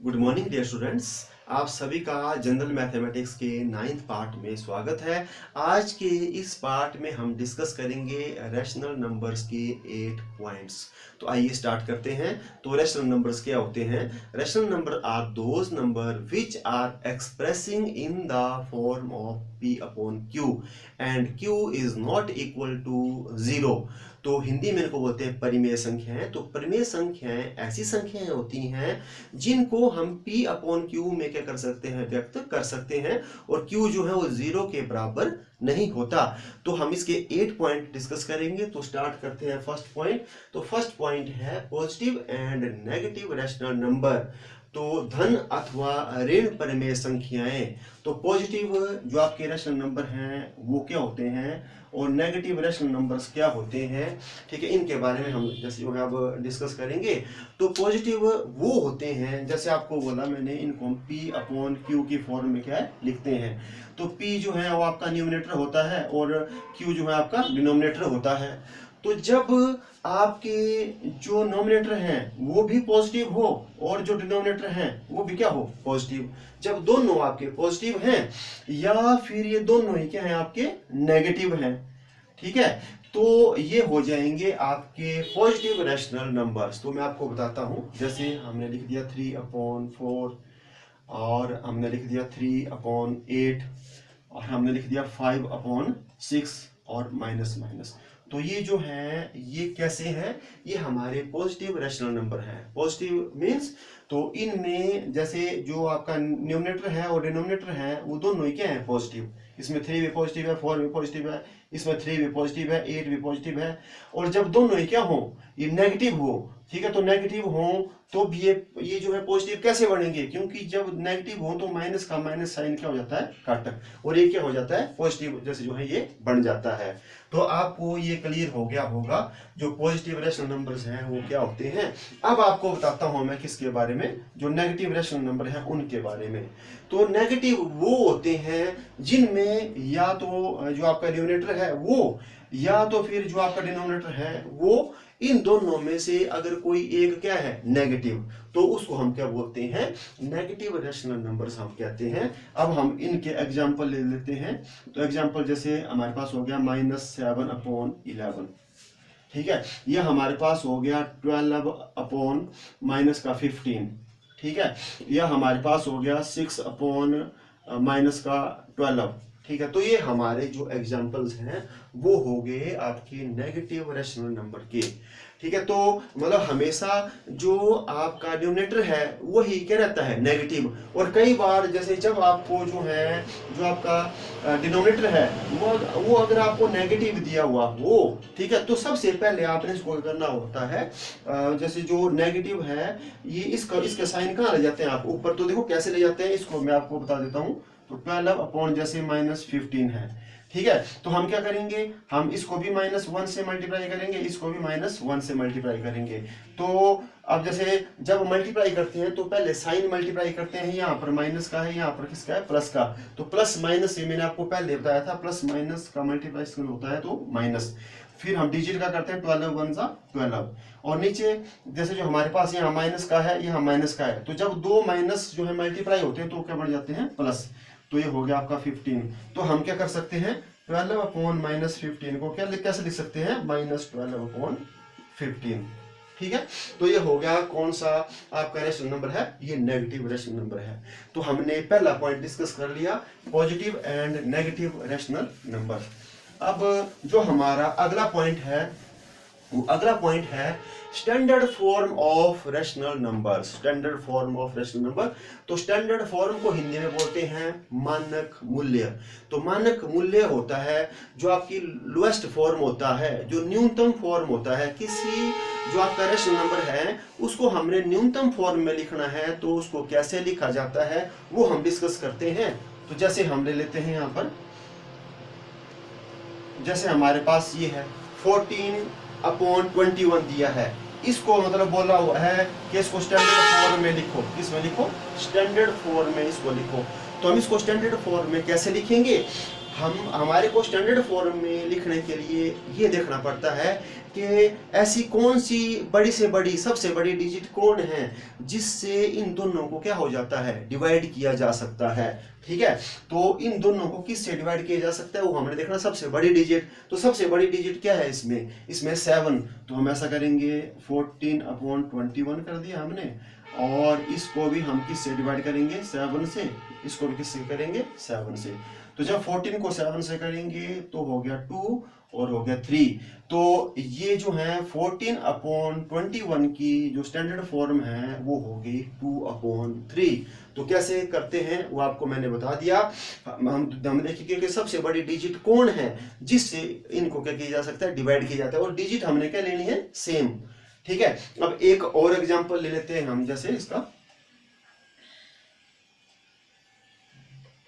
Good morning dear students. आप सभी का जनरल मैथमेटिक्स के 9th पार्ट में स्वागत है। आज के इस पार्ट में हम डिस्कस करेंगे रैशनल नंबर्स के 8 पॉइंट्स। तो आइए स्टार्ट करते हैं। तो रैशनल नंबर्स क्या होते हैं? Rational number are those numbers which are expressing in the form of p upon q and q is not equal to 0। तो हिंदी में इनको बोलते हैं परिमेय संख्याएं। तो परिमेय संख्याएं ऐसी संख्याएं होती हैं जिनको हम p अपॉन q में क्या कर सकते हैं, व्यक्त कर सकते हैं, और q जो है वो 0 के बराबर नहीं होता। तो हम इसके 8 पॉइंट डिस्कस करेंगे। तो स्टार्ट करते हैं फर्स्ट पॉइंट। तो फर्स्ट पॉइंट है positive and negative rational number. तो धन अथवा ऋण परिमेय संख्याएं। तो पॉजिटिव जो आपके रैशनल नंबर हैं वो क्या होते हैं, और नेगेटिव रैशनल नंबर्स क्या होते हैं, ठीक है, इनके बारे में हम जैसे जो है अब डिस्कस करेंगे। तो पॉजिटिव वो होते हैं, जैसे आपको बोला मैंने, इनको हम p अपॉन q की फॉर्म में क्या है लिखते हैं। तो p जो है वो आपका न्यूमरेटर होता है और q जो है आपका डिनोमिनेटर होता है। तो जब आपके जो नोमिनेटर हैं वो भी पॉजिटिव हो और जो डिनोमिनेटर हैं वो भी क्या हो, पॉजिटिव, जब दोनों आपके पॉजिटिव हैं या फिर ये दोनों ही क्या हैं, आपके नेगेटिव हैं, ठीक है, तो ये हो जाएंगे आपके पॉजिटिव रैशनल नंबर्स। तो मैं आपको बताता हूं, जैसे हमने लिख दिया 3/4 और हमने लिख दिया 3/8 और हमने लिख दिया 5/6 और माइनस माइनस। तो ये जो है ये कैसे हैं, ये हमारे पॉजिटिव रैशनल नंबर हैं। पॉजिटिव मींस तो इनमें जैसे जो आपका न्यूमरेटर है और डिनोमिनेटर है वो दोनों ही क्या है, पॉजिटिव। इसमें 3 भी पॉजिटिव है, 4 भी पॉजिटिव है, इसमें 3 भी पॉजिटिव है, 8 भी पॉजिटिव है। और जब दोनों ही क्या हो, ये नेगेटिव हो, ठीक है, तो नेगेटिव हो तो भी ये जो है पॉजिटिव कैसे बनेंगे, क्योंकि जब नेगेटिव हो तो माइनस का माइनस साइन क्या हो जाता है, कट, और ये क्या हो जाता है, पॉजिटिव जैसे जो है ये बन जाता है। तो आपको ये क्लियर हो गया होगा जो पॉजिटिव रैशनल नंबर्स हैं वो क्या होते हैं। अब आपको बताता हूं मैं किसके बारे में, जो नेगेटिव रैशनल नंबर हैं उनके बारे में। तो नेगेटिव वो होते हैं जिनमें या तो जो आपका न्यूमरेटर है वो या तो फिर जो आपका डिनोमिनेटर है वो, इन दोनों में से अगर कोई एक क्या है, नेगेटिव, तो उसको हम क्या बोलते हैं, नेगेटिव रैशनल नंबर्स हम कहते हैं। अब हम इनके एग्जांपल ले लेते हैं। तो एग्जांपल जैसे हमारे पास हो गया -7/11, ठीक है, ये हमारे पास हो गया 12/-15, ठीक है, यह हमारे पास हो गया 6/-12, ठीक है। तो ये हमारे जो एग्जांपल्स हैं वो हो गए आपके नेगेटिव रैशनल नंबर के, ठीक है। तो मतलब हमेशा जो आपका डिनोमिनेटर है वही क्या रहता है, नेगेटिव। और कई बार जैसे जब आपको जो है, जो आपका डिनोमिनेटर है वो अगर आपको नेगेटिव दिया हुआ हो, ठीक है, तो सबसे पहले आपने इसको करना होता है, जैसे जो नेगेटिव है ये इसके साइन कहाँ ले जाते हैं आप, ऊपर। तो देखो कैसे ले जाते हैं, इसको मैं आपको बता देता हूँ। तो 12 अपॉन जैसे -15 है, ठीक है, तो हम क्या करेंगे, हम इसको भी -1 से मल्टीप्लाई करेंगे, इसको भी -1 से मल्टीप्लाई करेंगे। तो अब जैसे जब मल्टीप्लाई करते हैं तो पहले साइन मल्टीप्लाई करते हैं, यहाँ पर माइनस का है, यहाँ पर किसका है, प्लस का। तो प्लस माइनस से मैंने आपको पहले बताया था, प्लस माइनस का मल्टीप्लाई होता है तो माइनस। फिर हम डिजिट का करते हैं, 12 1 जा 12, और नीचे जैसे जो हमारे पास यहाँ माइनस का है, यहाँ माइनस का है, तो जब दो माइनस जो है मल्टीप्लाई होते हैं तो क्या बढ़ जाते हैं, प्लस। तो ये हो गया आपका 15। तो हम क्या कर सकते हैं, 12/-15 को क्या कैसे लिख सकते हैं, -12/15, ठीक है। तो ये हो गया कौन सा आपका रैशनल नंबर है, ये नेगेटिव रैशनल नंबर है। तो हमने पहला पॉइंट डिस्कस कर लिया, positive and negative rational number. अब जो हमारा अगला पॉइंट है वो अगला पॉइंट है standard form of rational number. Standard form of rational number, तो स्टैंडर्ड फॉर्म को हिंदी में बोलते हैं मानक मूल्य। तो मानक मूल्य होता है जो आपकी लोएस्ट फॉर्म होता है, जो न्यूनतम फॉर्म होता है किसी, जो आपका रैशनल नंबर है उसको हमने न्यूनतम फॉर्म में लिखना है, तो उसको कैसे लिखा जाता है वो हम डिस्कस करते हैं। तो जैसे हम ले लेते हैं यहाँ पर, जैसे हमारे पास ये है 14/21 दिया है, इसको मतलब बोला हुआ है कि इसको स्टैंडर्ड फॉर्म में लिखो। किस में लिखो, स्टैंडर्ड फॉर्म में इसको लिखो। तो हम इसको स्टैंडर्ड फॉर्म में कैसे लिखेंगे, हम हमारे को स्टैंडर्ड फॉर्म में लिखने के लिए ये देखना पड़ता है कि ऐसी कौन सी बड़ी से बड़ी सबसे बड़ी डिजिट कौन है जिससे इन दोनों को क्या हो जाता है, डिवाइड किया जा सकता है। ठीक है, तो इन दोनों को किससे डिवाइड किया जा सकता है वो हमने देखना, सबसे बड़ी डिजिट। तो सबसे बड़ी डिजिट क्या है इसमें 7। तो हम ऐसा करेंगे 14/21 कर दिया हमने, और इसको भी हम किससे डिवाइड करेंगे, 7 से। इसको भी किससे करेंगे, 7 से। तो जब 14 को 7 से करेंगे तो हो गया 2 और हो गया 3। तो ये जो है 14/21 की जो स्टैंडर्ड फॉर्म है वो हो गई 2/3। तो कैसे करते हैं वो आपको मैंने बता दिया। हम देखेंगे कि सबसे बड़ी डिजिट कौन है जिससे इनको क्या किया जा सकता है, डिवाइड किया जाता है। और डिजिट हमने क्या लेनी है, सेम। ठीक है, अब एक और एग्जांपल ले लेते हैं हम, जैसे इसका,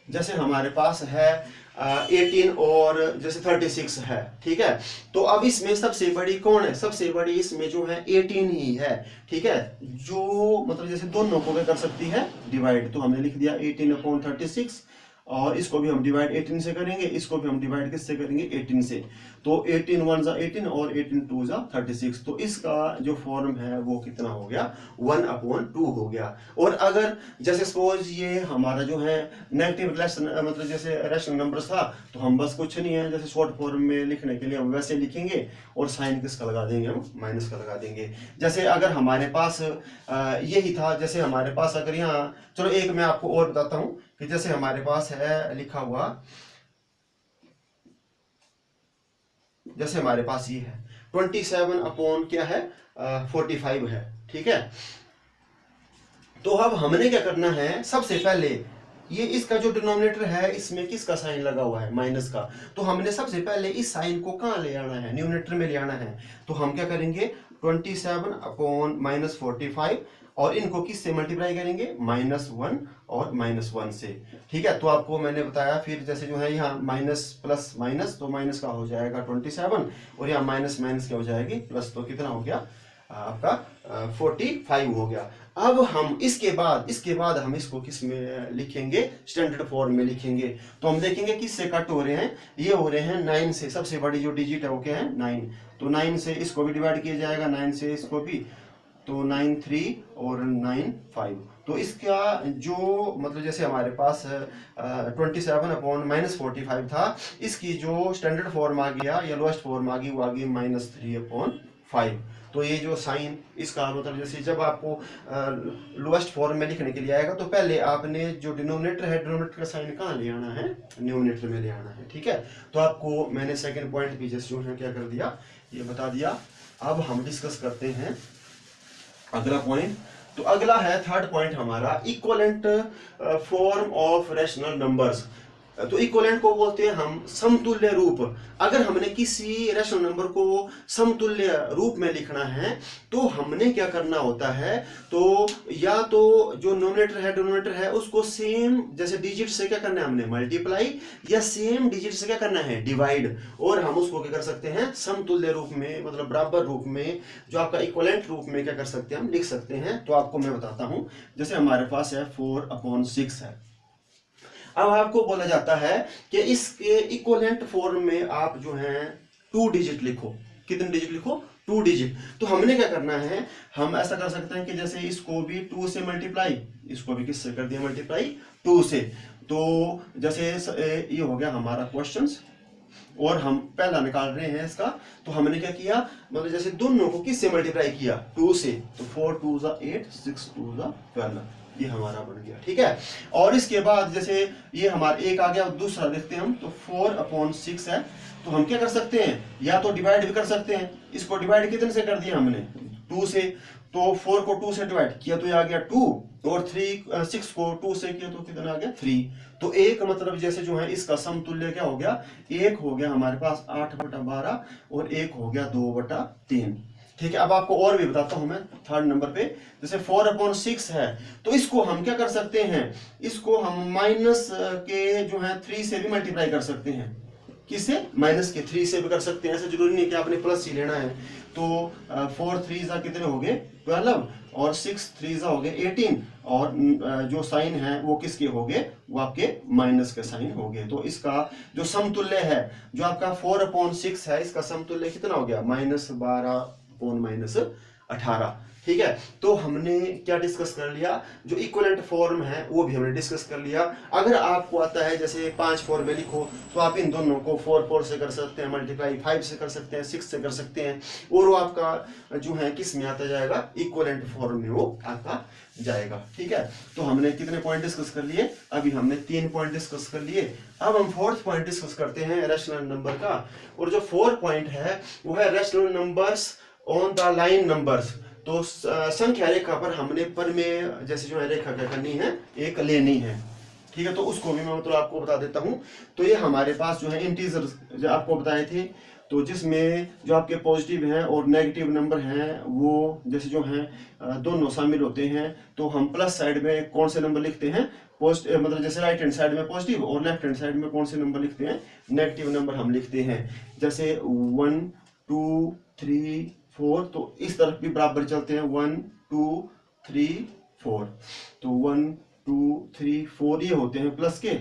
जैसे हमारे पास है 18 और जैसे 36 है। ठीक है, तो अब इसमें सबसे बड़ी कौन है, सबसे बड़ी इसमें जो है 18 ही है। ठीक है, जो मतलब जैसे दोनों को क्या कर सकती है, डिवाइड। तो हमने लिख दिया 18/36, और इसको भी हम डिवाइड 18 से करेंगे, इसको भी हम डिवाइड किससे करेंगे, 18 से। तो 18 1 जा 18 और 18 2 जा 36। तो इसका जो फॉर्म है वो कितना हो गया, 1/2 हो गया। और अगर जैसे सपोज ये हमारा जो है नेगेटिव मतलब जैसे रैशनल नंबर्स था, तो हम बस कुछ नहीं है, जैसे शॉर्ट फॉर्म में लिखने के लिए हम वैसे लिखेंगे, और साइन किसका लगा देंगे, हम माइनस का लगा देंगे। जैसे अगर हमारे पास यही था, जैसे हमारे पास अगर यहाँ, चलो एक मैं आपको और बताता हूँ कि जैसे हमारे पास है लिखा हुआ, जैसे हमारे पास ये है 27 क्या है, 45 है। ठीक है, तो अब हमने क्या करना है, सबसे पहले ये इसका जो डिनोमिनेटर है इसमें किसका साइन लगा हुआ है, माइनस का। तो हमने सबसे पहले इस साइन को कहाँ ले आना है, न्यूमरेटर में ले आना है। तो हम क्या करेंगे, 27/-45, और इनको किससे मल्टीप्लाई करेंगे, -1 और -1 से। ठीक है, तो आपको मैंने बताया, फिर जैसे जो है यहाँ माइनस प्लस माइनस, तो माइनस का हो जाएगा 27, और यहाँ माइनस माइनस क्या हो जाएगी, प्लस। तो कितना हो गया आपका 45 हो गया। अब हम इसके बाद हम इसको किस में लिखेंगे, स्टैंडर्ड फॉर्म में लिखेंगे। तो हम देखेंगे किससे कट हो रहे हैं, ये हो रहे हैं 9 से। सबसे बड़ी जो डिजिट है वो क्या है, 9। तो 9 से इसको भी डिवाइड किया जाएगा, 9 से इसको भी। तो 9 3 और 9 5। तो इसका जो मतलब जैसे हमारे पास 27/-45 था, इसकी जो स्टैंडर्ड फॉर्म आ गया या लोएस्ट फॉर्म आ गई वो आ गई -3/5। तो ये जो साइन इसका मतलब जैसे जब आपको लोएस्ट फॉर्म में लिखने के लिए आएगा, तो पहले आपने जो डिनोमिनेटर है, डिनोमिनेटर का साइन कहाँ ले आना है, न्यूमरेटर में ले आना है। ठीक है, तो आपको मैंने सेकंड पॉइंट भी जैसे जो है क्या कर दिया, ये बता दिया। अब हम डिस्कस करते हैं अगला पॉइंट। तो अगला है थर्ड पॉइंट हमारा, equivalent form of rational numbers. तो इक्वलेंट को बोलते हैं हम समतुल्य रूप। अगर हमने किसी रैशनल नंबर को समतुल्य रूप में लिखना है तो हमने क्या करना होता है, तो या तो जो नोमिनेटर है डिनोमिनेटर है उसको सेम जैसे डिजिट से क्या करना है हमने, मल्टीप्लाई, या सेम डिजिट से क्या करना है, डिवाइड। और हम उसको क्या कर सकते हैं, समतुल्य रूप में, मतलब बराबर रूप में, जो आपका इक्वलेंट रूप में क्या कर सकते हैं, हम लिख सकते हैं। तो आपको मैं बताता हूं, जैसे हमारे पास है 4/6 है। अब आपको बोला जाता है कि इसके इक्वलेंट फॉर्म में आप जो है 2 डिजिट लिखो। कितने डिजिट लिखो, 2 डिजिट। तो हमने क्या करना है, हम ऐसा कर सकते हैं कि जैसे इसको भी 2 से मल्टीप्लाई, इसको भी किससे कर दिया मल्टीप्लाई, 2 से। तो जैसे ये हो गया हमारा क्वेश्चंस, और हम पहला निकाल रहे हैं इसका। तो हमने क्या किया, मतलब जैसे दोनों को किससे मल्टीप्लाई किया, 2 से। तो 4 2 जा 8, 6 2 जा 12, ये हमारा बन गया। ठीक है, और इसके बाद जैसे ये हमारा एक आ गया, दूसरा देखते हैं हम। तो 4/6 है। तो हम क्या कर सकते हैं, या तो डिवाइड भी कर सकते हैं। इसको डिवाइड कितने से कर दिया हमने, 2 से। तो 4 को 2 से डिवाइड किया तो ये आ गया 2, और 6 को 2 से किया तो कितना आ गया, 3। तो एक मतलब जैसे जो है इसका समतुल्य क्या हो गया, एक हो गया हमारे पास 8/12, और एक हो गया 2/3। ठीक है, अब आपको और भी बताता हूं मैं थर्ड नंबर पे। जैसे 4/6 है, तो इसको हम क्या कर सकते हैं, इसको हम माइनस के जो है 3 से भी मल्टीप्लाई कर सकते हैं। किससे, -3 से भी कर सकते हैं। ऐसा जरूरी नहीं कि आपने प्लस ही लेना है। तो 4 3 कितने हो गए 12 और 6 3 हो गए 18 और जो साइन है वो किसके हो गए, वो आपके माइनस के साइन हो गए। तो इसका जो समतुल्य है जो आपका 4/6 है, इसका समतुल्य कितना हो गया -12/-18। ठीक है, तो हमने क्या डिस्कस कर लिया, जो इक्विवेलेंट फॉर्म है वो भी हमने डिस्कस कर लिया। अगर आपको आता है जैसे 5 4 में लिखो तो आप इन दोनों को 4 4 से कर सकते हैं, मल्टीप्लाई 5 से कर सकते हैं, 6 से कर सकते हैं, और वो आपका जो है किस में आता जाएगा, इक्विवेलेंट फॉर्म में वो आता जाएगा। ठीक है, तो हमने कितने पॉइंट डिस्कस कर लिए, अभी हमने 3 पॉइंट डिस्कस कर लिए। अब हम 4th पॉइंट डिस्कस करते हैं रैशनल नंबर का, और जो 4 पॉइंट है वो है rational numbers on the line numbers. तो संख्या रेखा पर हमने पर में जैसे जो है रेखा क्या करनी है, एक लेनी है। ठीक है, तो उसको भी मैं मतलब आपको बता देता हूं। तो ये हमारे पास जो है इंटीजर जो आपको बताए थे, तो जिसमें जो आपके पॉजिटिव हैं और नेगेटिव नंबर हैं वो जैसे जो हैं दोनों शामिल होते हैं। तो हम प्लस साइड में कौन से नंबर लिखते हैं, पॉजिटिव, मतलब जैसे राइट हैंड साइड में पॉजिटिव और लेफ्ट हैंड साइड में कौन से नंबर लिखते हैं, नेगेटिव नंबर हम लिखते हैं। जैसे 1 2 3 4, तो इस तरफ भी बराबर चलते हैं 1 2 3 4। तो 1 2 3 4 ये होते हैं प्लस के,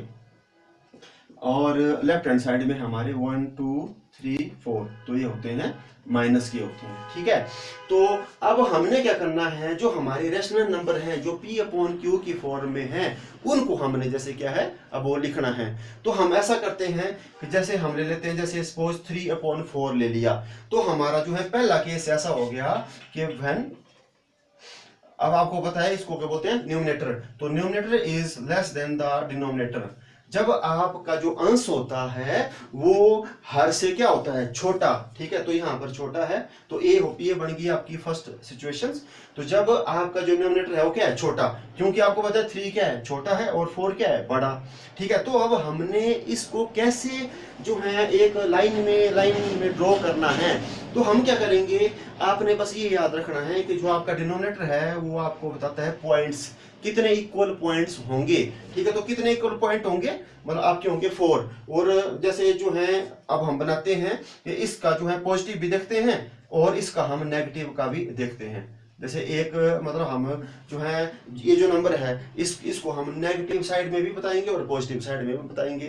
और लेफ्ट हैंड साइड में हमारे 1 2 3 4, तो ये होते हैं माइनस के होते हैं। ठीक है, तो अब हमने क्या करना है, जो हमारे रेशनल नंबर हैं जो P/Q की फॉर्म में हैं उनको हमने जैसे क्या है अब वो लिखना है। तो हम ऐसा करते हैं कि जैसे हम ले लेते हैं, जैसे सपोज 3/4 ले लिया, तो हमारा जो है पहला केस ऐसा हो गया कि व्हेन, अब आपको पता है इसको क्या बोलते हैं, न्यूमरेटर। तो numerator is less than the denominator. जब आपका जो अंश होता है वो हर से क्या होता है, छोटा। ठीक है, तो यहाँ पर छोटा है तो ये बन गई आपकी फर्स्ट सिचुएशन। तो जब आपका जो डिनोमिनेटर है वो क्या है, छोटा, क्योंकि आपको पता है 3 क्या है, छोटा है, और 4 क्या है, बड़ा। ठीक है, तो अब हमने इसको कैसे जो है एक लाइन में ड्रॉ करना है। तो हम क्या करेंगे, आपने बस ये याद रखना है कि जो आपका डिनोमिनेटर है वो आपको बताता है पॉइंट्स, कितने इक्वल पॉइंट्स होंगे। ठीक है, तो कितने इक्वल पॉइंट होंगे, मतलब आपके होंगे 4। और जैसे जो है अब हम बनाते हैं कि इसका जो है पॉजिटिव भी देखते हैं और इसका हम नेगेटिव का भी देखते हैं। जैसे एक मतलब हम जो है ये जो नंबर है इसको हम नेगेटिव साइड में भी बताएंगे और पॉजिटिव साइड में भी बताएंगे।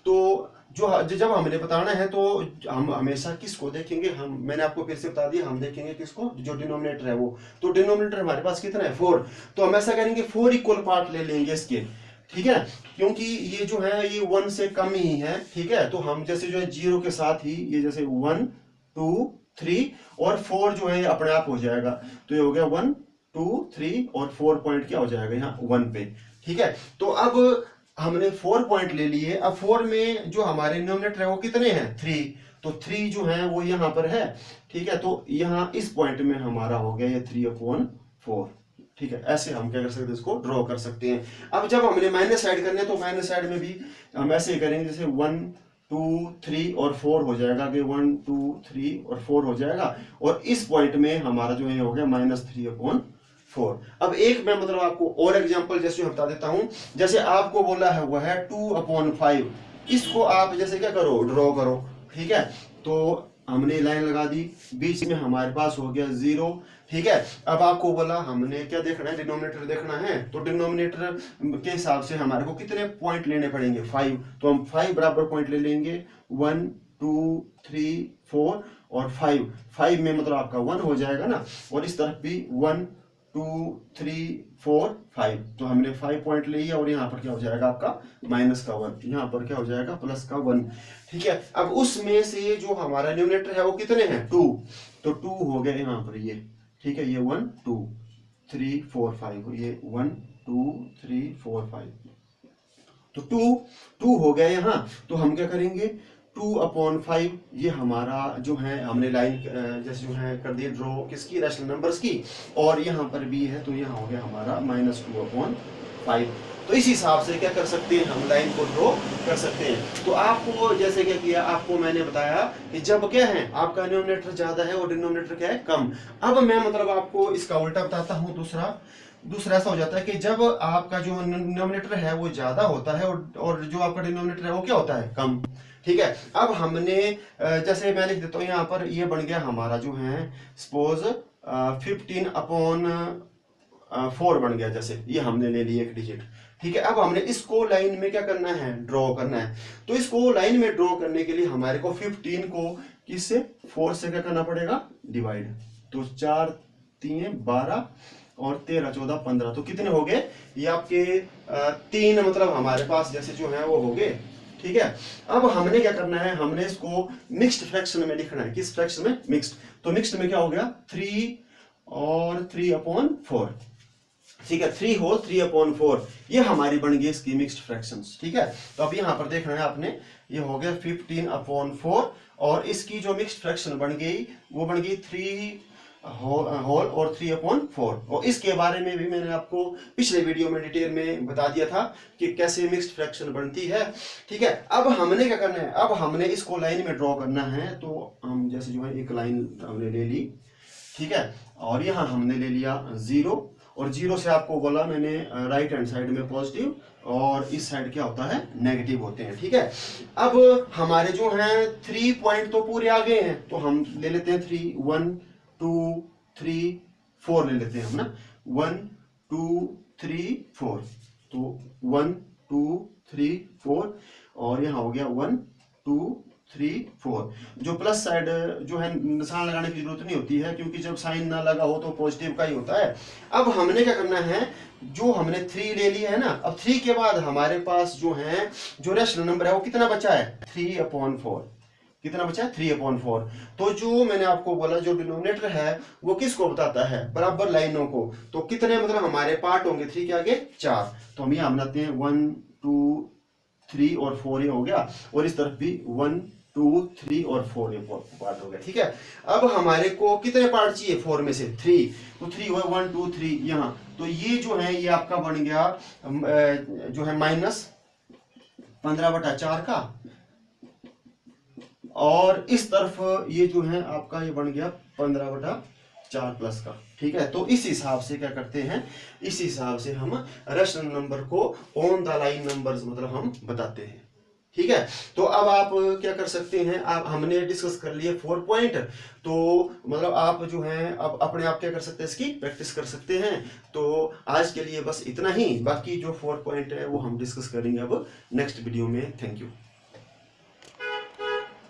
तो जब हमने बताना है तो हम हमेशा किसको देखेंगे, मैंने आपको फिर से बता दिया, हम देखेंगे किसको, जो डिनोमिनेटर है वो। तो डिनोमिनेटर हमारे पास कितना है, 4। तो हम ऐसा करेंगे 4 इक्वल पार्ट ले लेंगे इसके। ठीक है, क्योंकि ये जो है ये 1 से कम ही है। ठीक है, तो हम जैसे जो है 0 के साथ ही ये जैसे 1 2 3 और 4 जो है अपने आप हो जाएगा। तो ये हो गया 1 2 3 और 4 पॉइंट क्या हो जाएगा यहाँ 1 पे। ठीक है, तो अब हमने 4 पॉइंट ले लिए। अब 4 में जो हमारे डिनोमिनेटर है वो कितने हैं, 3। तो 3 जो है वो यहाँ पर है। ठीक है, तो यहाँ इस पॉइंट में हमारा हो गया ये 3/4। ठीक है, ऐसे हम क्या कर सकते हैं, इसको ड्रॉ कर सकते हैं। अब जब हमने माइनस साइड करने तो माइनस साइड में भी हम ऐसे ही करेंगे, जैसे 1 2 3 और 4 हो जाएगा कि 1 2 3 और 4 हो जाएगा, और इस पॉइंट में हमारा जो है हो गया -3/4। अब एक मैं मतलब आपको और एग्जांपल जैसे बता देता हूं। जैसे आपको बोला है वो है 2/5, इसको आप जैसे क्या करो, ड्रॉ करो। ठीक है, तो हमने लाइन लगा दी, बीच में हमारे पास हो गया 0। ठीक है, अब आपको बोला हमने क्या देखना है, डिनोमिनेटर देखना है। तो डिनोमिनेटर के हिसाब से हमारे को कितने पॉइंट लेने पड़ेंगे, 5। तो हम 5 बराबर पॉइंट ले लेंगे, 1 2 3 4 और 5 में मतलब आपका 1 हो जाएगा ना, और इस तरफ भी 1 2 3 4 5। तो हमने 5 पॉइंट लिए, और यहाँ पर क्या हो जाएगा आपका -1, यहाँ पर क्या हो जाएगा +1। ठीक है, अब उसमें से जो हमारा न्यूमरेटर है वो कितने हैं, 2। तो 2 हो गए यहाँ पर ये। ठीक है, ये 1 2 3 4 5, ये 1 2 3 4 5। तो 2 हो गया यहाँ। तो हम क्या करेंगे, 2/5 ये हमारा जो है हमने लाइन जैसे जो है कर दी ड्रॉ किसकी, रैशनल नंबर्स की, और यहाँ पर भी है तो यहाँ हो गया हमारा -2/5। तो इस हिसाब से क्या कर सकते हैं, हम लाइन को ड्रॉ कर सकते हैं। तो आपको जैसे क्या किया, आपको मैंने बताया कि जब क्या है आपका डिनोमिनेटर ज्यादा है और डिनोमिनेटर क्या है, कम। अब मैं मतलब आपको इसका उल्टा बताता हूँ। दूसरा ऐसा हो जाता है कि जब आपका जो डिनोमिनेटर है वो ज्यादा होता है और जो आपका डिनोमिनेटर है वो क्या होता है, कम। ठीक है। अब हमने जैसे मैं लिख देता हूँ यहाँ पर, ये बन गया हमारा जो है सपोज 15/4 बन गया, जैसे ये हमने ले लिया एक डिजिट। ठीक है, अब हमने इसको लाइन में क्या करना है, ड्रॉ करना है। तो इसको लाइन में ड्रॉ करने के लिए हमारे को 15 को किससे, 4 से क्या करना पड़ेगा, डिवाइड। तो 4 3 12 और 13 14 15, तो कितने हो गए ये आपके 3, मतलब हमारे पास जैसे जो है वो हो गए। ठीक है, अब हमने क्या करना है, हमने इसको मिक्स्ड फ्रैक्शन में लिखना है। किस फ्रैक्शन में, मिक्स्ड। तो मिक्स्ड में क्या हो गया, 3 और 3/4। ठीक है, 3 होल 3/4, ये हमारी बन गई इसकी मिक्स्ड फ्रैक्शंस। ठीक है, तो अब यहाँ पर देखना है आपने, ये हो गया 15/4 और इसकी जो मिक्स्ड फ्रैक्शन बन गई वो बन गई 3 होल और 3/4। और इसके बारे में भी मैंने आपको पिछले वीडियो में डिटेल में बता दिया था कि कैसे मिक्स्ड फ्रैक्शन बनती है। ठीक है, अब हमने क्या करना है, अब हमने इसको लाइन में ड्रॉ करना है। तो हम जैसे जो है एक लाइन हमने ले ली। ठीक है, और यहाँ हमने ले लिया 0, और 0 से आपको बोला मैंने राइट हैंड साइड में पॉजिटिव और इस साइड क्या होता है, नेगेटिव होते हैं। ठीक है, अब हमारे जो हैं 3 पॉइंट तो पूरे आ गए हैं, तो हम ले लेते हैं 3 1 2 3 4 ले लेते हैं हम ना, 1 2 3 4। तो 1 2 3 4 और यहाँ हो गया 1 2 3 4। जो प्लस साइड जो है निशान लगाने की जरूरत नहीं होती है, क्योंकि जब साइन ना लगा हो तो पॉजिटिव का ही होता है। अब हमने क्या करना है, जो हमने 3 ले लिया है ना, अब 3 के बाद हमारे पास जो है जो रेशनल नंबर है वो कितना बचा है, 3/4। कितना बचा है, 3/4। तो जो मैंने आपको बोला जो डिनोमिनेटर है वो किसको बताता है, बराबर लाइनों को। तो कितने मतलब हमारे पार्ट होंगे, 3 के आगे 4। तो हम यहाँ बनाते हैं 1 2 3 और 4, ये हो गया। और इस तरफ भी 1 2 3 और 4 ये पार्ट हो गया। ठीक है, अब हमारे को कितने पार्ट चाहिए, 4 में से 3। तो 3 हुआ 1 2 3 यहाँ। तो ये जो है ये आपका बन गया जो है -15/4 का, और इस तरफ ये जो है आपका ये बन गया 15/4 प्लस का। ठीक है, तो इस हिसाब से क्या करते हैं, इस हिसाब से हम रेशनल नंबर को ऑन द लाइन नंबर्स मतलब हम बताते हैं। ठीक है, तो अब आप क्या कर सकते हैं, आप हमने डिस्कस कर लिए 4 पॉइंट। तो मतलब आप जो है अब अपने आप क्या कर सकते हैं, इसकी प्रैक्टिस कर सकते हैं। तो आज के लिए बस इतना ही, बाकी जो 4 पॉइंट है वो हम डिस्कस करेंगे अब नेक्स्ट वीडियो में। Thank you.